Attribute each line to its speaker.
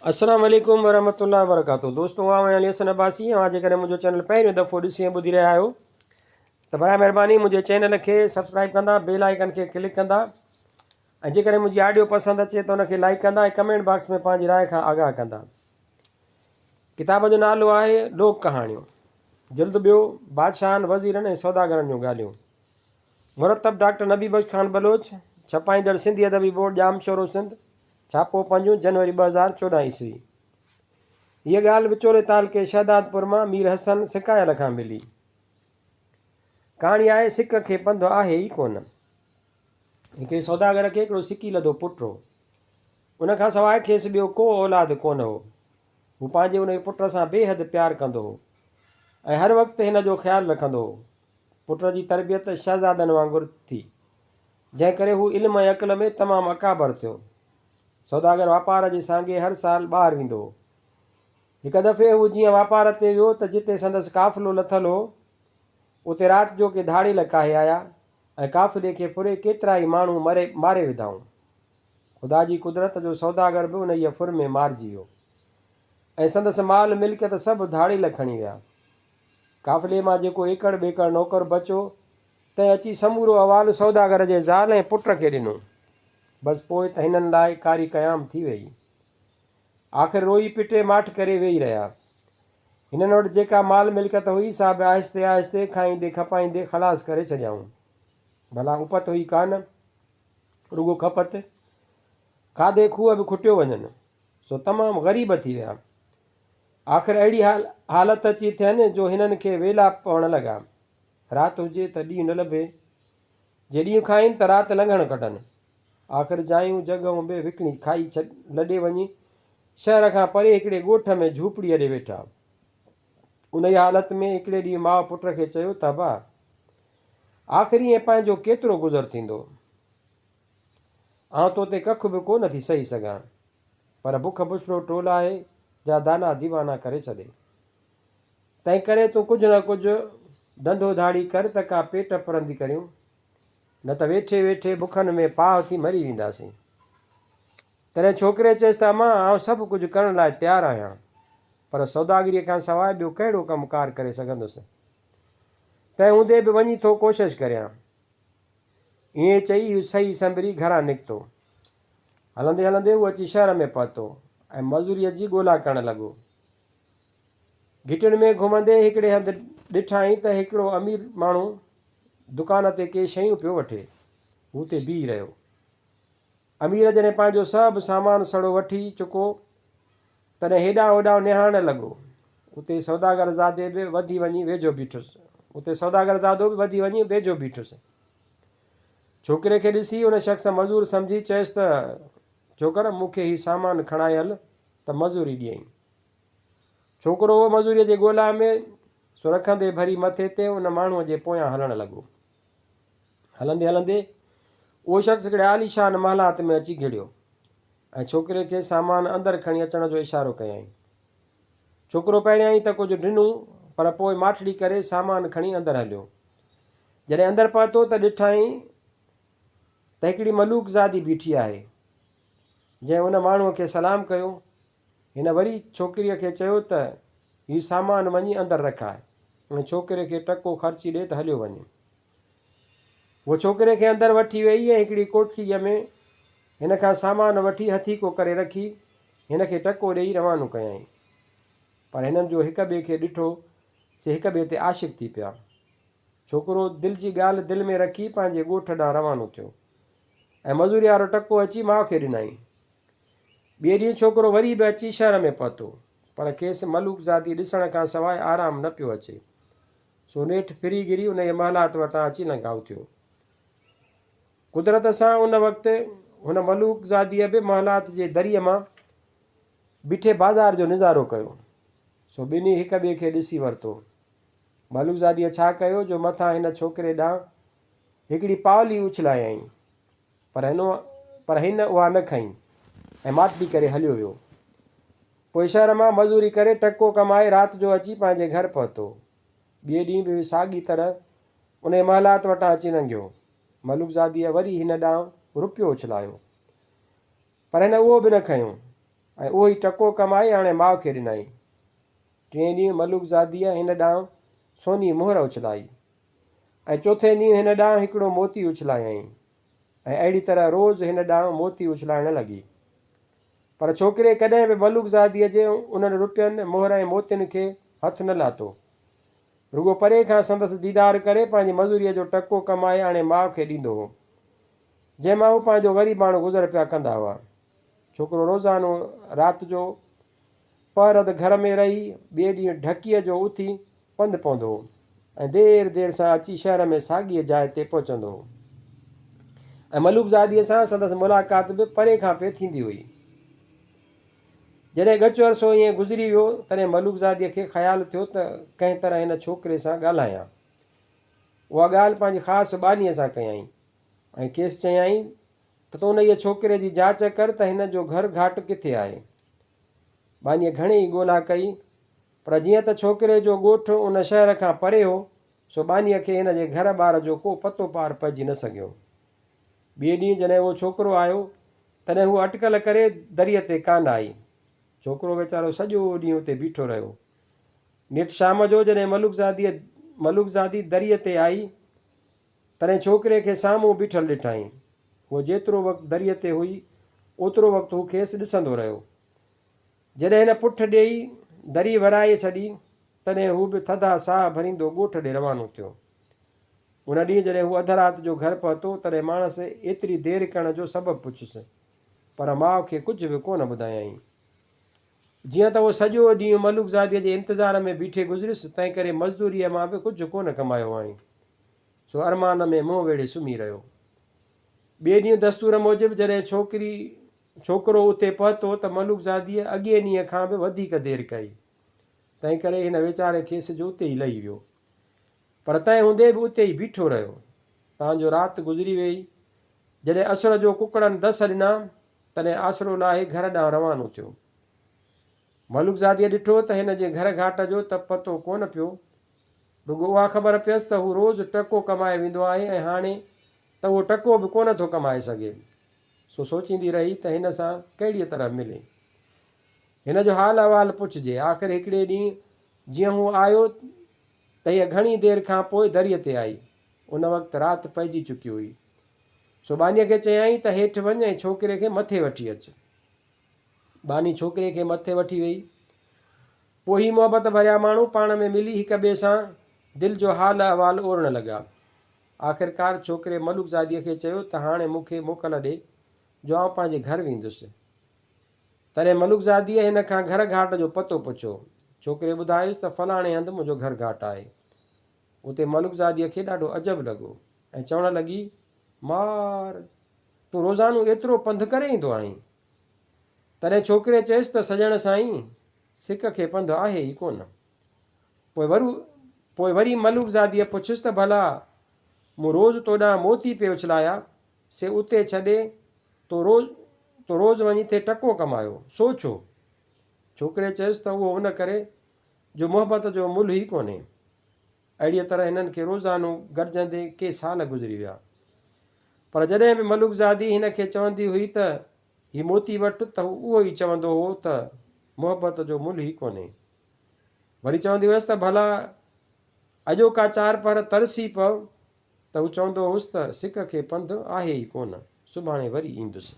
Speaker 1: अस्सलाम वालेकुम वरहमतुल्लाहि वबरकातुहू। दोस्तों आउं अली हसन अब्बासी ऐं जेकॾहिं मुंहिंजो चैनल पहिरियों दफ़ो ॾिसी ऐं ॿुधी रहिया आहियो त बराए महिरबानी मुंहिंजे चैनल खे सब्सक्राइब कंदा, बेल आइकन खे क्लिक कंदा ऐं जेकॾहिं मुंहिंजी ऑडियो पसंदि अचे त उनखे लाइक कंदा ऐं कमेंट बॉक्स में पंहिंजी राय खां आगाह कंदा। किताब जो नालो आहे लोक कहाणियूं, जिल्द ॿियो, बादशाहनि, वज़ीरनि ऐं सौदागरनि जूं ॻाल्हियूं। मुरतब डॉक्टर नबी बख्श खान बलोच, छपाईंदड़ सिंधी अदबी बोर्ड जाम शोरो सिंध, छापो 5 जनवरी 2014 ईस्वी। हीअ ॻाल्हि विचोले तालके शहदादपुर मां मीर हसन सिकायल खां मिली। कहाणी आहे सिक खे पंधु आहे ई कोन। हिकिड़े सौदागर खे हिकिड़ो सिकी लधो पुटु हो। उनखां सवाइ खेसि ॿियो को औलाद कोन हो। हू पंहिंजे उन पुट सां बेहद प्यारु कंदो हो ऐं हर वक़्तु हिन जो ख़्यालु रखंदो हो। पुट जी तरबियत शहज़ादनि वांगुरु थी, जंहिं करे हू इल्म ऐं अक़ल में तमामु अकाबर थियो। सौदागर वापार जे सांगे हर साल ॿाहिरि वेंदो हो। हिकु दफ़े हू जीअं वापार ते वियो त जिते संदसि काफ़िलो लथल हो उते राति जो के धाड़े लकाहे आया ऐं काफ़िले खे फुरे केतिरा ई माण्हू मारे विधाऊं। ख़ुदा जी कुदरत जो सौदागर बि उन ई फुर में मारिजी वियो ऐं संदसि माल मिल्कियत सभु धाड़ेल खणी विया। काफ़िले मां जेको एकड़ ॿेकड़ नौकर बचियो तंहिं अची समूरो अवालु सौदागर जे ज़ाल ऐं पुट खे ॾिनो। बसि पोइ त हिननि लाइ कारी क़याम थी वई। आख़िर रोई पिटे माठ करे वेही रहिया। हिननि वटि जेका माल मिल्कियत हुई सा बि आहिस्ते आहिस्ते खाईंदे खपाईंदे ख़लास करे छॾियाऊं। भला उपत हुई कान, रुगो खपत। खाधे खूह बि खुटियो वञनि, सो तमामु ग़रीब थी विया। आख़िर अहिड़ी हालत अची थियनि जो हिननि खे वेला पवणु लॻा। राति हुजे त ॾींहुं न लभे, जे ॾींहुं खाइनि त राति लंघण कढनि। आख़िर जायूं जॻहियूं बि विकिणी खाई लॾे वञी शहर खां परे हिकिड़े ॻोठ में झूपड़ीअ ॾे वेठा। उन ई हालत में हिकिड़े ॾींहुं माउ पुट खे चयो त भाउ, आख़िर ईअं पंहिंजो केतिरो गुज़र थींदो। आउं तो ते कख बि कोन थी सही सघां, पर बुख बुछड़ो टोल आहे जा दाना दीवाना करे छॾे। तंहिं करे तूं कुझु न कुझु धंधो धाड़ी कर त का पेट परंदी करियूं, न त वेठे वेठे बुखनि में पाह थी मरी वेंदासीं। तॾहिं छोकिरे चयसि त अमां, आउं सभु कुझु करण लाइ तयारु आहियां, पर सौदागरीअ खां सवाइ ॿियो कहिड़ो कमु कार करे सघंदुसि। तंहिं हूंदे बि वञी थो कोशिशि करियां। ईअं चई हू सही संभरी घरां निकितो। हलंदे हलंदे हू अची शहर में पहुतो ऐं मज़ूरीअ जी ॻोल्हा करणु लॻो। घिटियुनि में घुमंदे हिकिड़े हंधि ॾिठाई त हिकिड़ो अमीर माण्हू दुकान ते के शयूं पियो वठे। हू ते बीह रहियो। अमीर जॾहिं पंहिंजो सभु सामान सड़ो वठी चुको तॾहिं हेॾां होॾां निहारणु लॻो। उते सौदागर ज़ादो बि वधी वञी वेझो बीठुसि। छोकिरे खे ॾिसी उन शख़्स मज़ूर सम्झी चयसि त छोकर, मूंखे हीउ सामान खणाए हल त मज़ूरी ॾियईं। छोकिरो उहो मज़ूरीअ जे ॻोल्हा में सो रखंदे भरी मथे ते उन माण्हूअ जे पोयां हलणु लॻो। हलंदे हलंदे उहो शख़्स हिकिड़े आलीशान महलात में अची घिड़ियो ऐं छोकिरे खे सामान अंदरि खणी अचण जो इशारो कयईं। छोकिरो पहिरियां ई त कुझु ॾिनूं, पर पोइ माठड़ी करे सामान खणी अंदरि हलियो। जॾहिं अंदरि पहुतो त ॾिठाई त हिकिड़ी मलूक ज़ादी बीठी आहे, जंहिं उन माण्हूअ खे सलाम कयो। हिन वरी छोकिरीअ खे चयो त हीउ सामान वञी अंदरि रखाए ऐं छोकिरे खे टको ख़र्ची ॾे त हलियो वञे। उहो छोकिरे खे अंदरि वठी वई ऐं हिकिड़ी कोठरीअ में हिन खां सामान वठी हथीको करे रखी हिन खे टको ॾेई रवानो कयईं। पर हिननि जो हिक ॿिए खे ॾिठो से हिक ॿिए ते आशिक़ थी पिया। छोकिरो दिलि जी ॻाल्हि दिलि में रखी पंहिंजे ॻोठ ॾांहुं रवानो थियो ऐं मज़ूरी वारो टको अची माउ खे ॾिनई। ॿिए ॾींहुं छोकिरो वरी बि अची शहर में पहुतो, पर खेसि मलूक ज़ादी ॾिसण खां सवाइ आराम न पियो अचे। सो नेठि फिरी गिरी उन जे महलात वटां अची लंघाउ थियो। कुदरत सां उन वक़्तु हुन मलूक ज़ादीअ बि महलात जे दरीअ मां बीठे बाज़ार जो निज़ारो कयो। सो ॿिन्ही हिक ॿिए खे ॾिसी वरितो। मलूक ज़ादीअ छा कयो जो मथां हिन छोकिरे ॾांहुं हिकिड़ी पावली उछलायईं, पर हिन उहा न खईं ऐं माठड़ी करे हलियो वियो। पोइ शहर मां मज़ूरी करे टको कमाए राति जो अची पंहिंजे घर पहुतो। ॿिए ॾींहुं बि साॻी तरह उन महलात वटां अची लंघियो। मलूक ज़ादीअ वरी हिन ॾांहुं रुपयो उछलायो, पर हिन उहो बि न खयो ऐं उहो ई टको कमाए हाणे माउ खे ॾिनई। टे ॾींहं मलुकज़ादीअ हिन ॾांहुं सोनी मोहर उछलाई ऐं चोथे ॾींहुं हिन ॾांहुं हिकिड़ो मोती उछलायईं ऐं अहिड़ी तरह रोज़ु हिन ॾांहुं मोती उछलाइण लॻी। पर छोकिरे कॾहिं बि मलुकज़ादीअ जे उन्हनि रुपयनि मोहर ऐं मोतियुनि खे हथु न लाथो। रुॻो परे खां संदसि दीदार करे पंहिंजी मज़ूरीअ जो टको कमाए हाणे माउ खे ॾींदो हो, जंहिंमां हू पंहिंजो ग़रीबाणो गुज़र पिया कंदा हुआ। छोकिरो रोज़ानो राति जो पर अधु घर में रही ॿिए ॾींहुं ढकीअ जो उथी पंधु पवंदो हो ऐं देरि सां अची शहर में साॻीअ जाइ ते पहुचंदो हो। ऐं मलुकज़ादीअ सां संदसि मुलाक़ात बि परे खां पे थींदी हुई। जॾहिं घचो अरसो ईअं गुज़री वियो तॾहिं मलुकज़ादीअ खे ख़्यालु थियो त कंहिं तरह हिन छोकिरे सां ॻाल्हायां। उहा ॻाल्हि पंहिंजी ख़ासि बानीअ सां कयईं ऐं खेसि चयाईं त तूं उन इहे छोकिरे जी जांच कर त हिन जो घर घाट किथे आहे। बानीअ घणेई ॻोल्हा कई, पर जीअं त छोकिरे जो ॻोठु उन शहर खां परे हो, सो बानीअ खे हिन जे घर ॿार जो को पतो पार पइजी न सघियो। ॿिए ॾींहुं जॾहिं उहो छोकिरो आयो तॾहिं हू अटकल करे दरीअ ते कान आई। छोकिरो वीचारो सॼो ॾींहुं उते बीठो रहियो। नेठि शाम जो जॾहिं मलुकज़ादी दरीअ ते आई तॾहिं छोकिरे खे साम्हूं बीठल ॾिठईं। उहो जेतिरो वक़्तु दरीअ ते हुई ओतिरो वक़्तु हू खेसि ॾिसंदो रहियो। जॾहिं हिन पुठि ॾेई दरी वराए छॾी तॾहिं हू बि थधा साह भरींदो ॻोठ ॾे रवानो थियो। उन ॾींहुं जॾहिं हू अधु राति जो घर पहुतो तॾहिं माणस एतिरी देरि करण जो सबबु पुछियुसि, पर माउ खे कुझु बि कोन ॿुधायईं। जीअं त उहो सॼो ॾींहुं मलुकज़ादीअ जे इंतज़ार में बीठे गुज़रियुसि, तंहिं करे मज़दूरीअ मां बि कुझु कोन कमायो आई, सो अरमान में मुंहुं वेड़े सुम्ही रहियो। ॿिए ॾींहुं दस्तूर मूजिबि जॾहिं छोकिरो उते पहुतो त मलुकज़ादीअ अॻिए ॾींहं खां बि वधीक देरि कई, तंहिं करे हिन वीचारे खेसि जो उते ई लही वियो। पर तंहिं हूंदे बि उते ई बीठो रहियो। तव्हांजो राति गुज़री वेई। जॾहिं असुर जो कुकड़नि दस ॾिना तॾहिं आसरो लाहे घर ॾांहुं रवानो थियो। मलुकज़ादीअ ॾिठो त हिन जे घर घाट जो त पतो कोन पियो, रुॻो उहा ख़बर पियसि त हू रोज़ु टको कमाए वेंदो आहे ऐं हाणे त उहो टको बि कोन थो कमाए सघे। सो सोचींदी रही त हिन सां कहिड़ीअ तरह मिले, हिन जो हाल अहिवाल पुछिजे। आख़िर हिकिड़े ॾींहुं जीअं हू आयो त हीअ घणी देरि खां पोइ दरीअ ते आई। उन वक़्तु राति पइजी चुकी हुई। सो बानीअ खे चयाईं त हेठि वञ ऐं छोकिरे खे मथे वठी अचु। बानी छोकिरे खे मथे वठी वेई। पोइ ही मुहबत भरिया माण्हू पाण में मिली हिक ॿिए सां दिलि जो हाल अहिवाल ओरण लॻा। आख़िरकार छोकिरे मलुकज़ादीअ खे चयो त हाणे मूंखे मोकल ॾे जो आउं पंहिंजे घर वेंदुसि। तॾहिं मलुकज़ादीअ हिन खां घर घाट जो पतो पुछियो। छोकिरे ॿुधायुसि त फलाणे हंधि मुंहिंजो घर घाट आहे। उते मलुकज़ादीअ खे ॾाढो अजब लॻो ऐं चवणु लॻी, मार तूं रोज़ानो एतिरो पंधु करे ईंदो आहीं। तॾहिं छोकिरे चयसि त सॼण साईं, सिक खे पंधु आहे ई कोन। पोइ वरी मलुकज़ादीअ पुछियुसि त भला मूं रोज़ु तोॾां मोती पियो उछलाया, से उते छॾे तो रोज़ु वञी ते टको कमायो, सो छो? छोकिरे चयसि त उहो उन करे जो मुहबत जो मुल्ह ई कोन्हे। अहिड़ीअ तरह हिननि खे रोज़ानो गॾिजंदे के साल गुज़री विया। पर जॾहिं बि मलुकज़ादी हिन खे चवंदी हुई त हीउ मोती वटि, त उहो ई चवंदो हो त मुहबत जो मुल्ह ई कोन्हे। वरी चवंदी हुयसि त भला अॼोका 4 पहर तरसी पव, त हू चवंदो हुउसि त सिक खे पंधु आहे ई कोन, सुभाणे वरी ईंदुसि।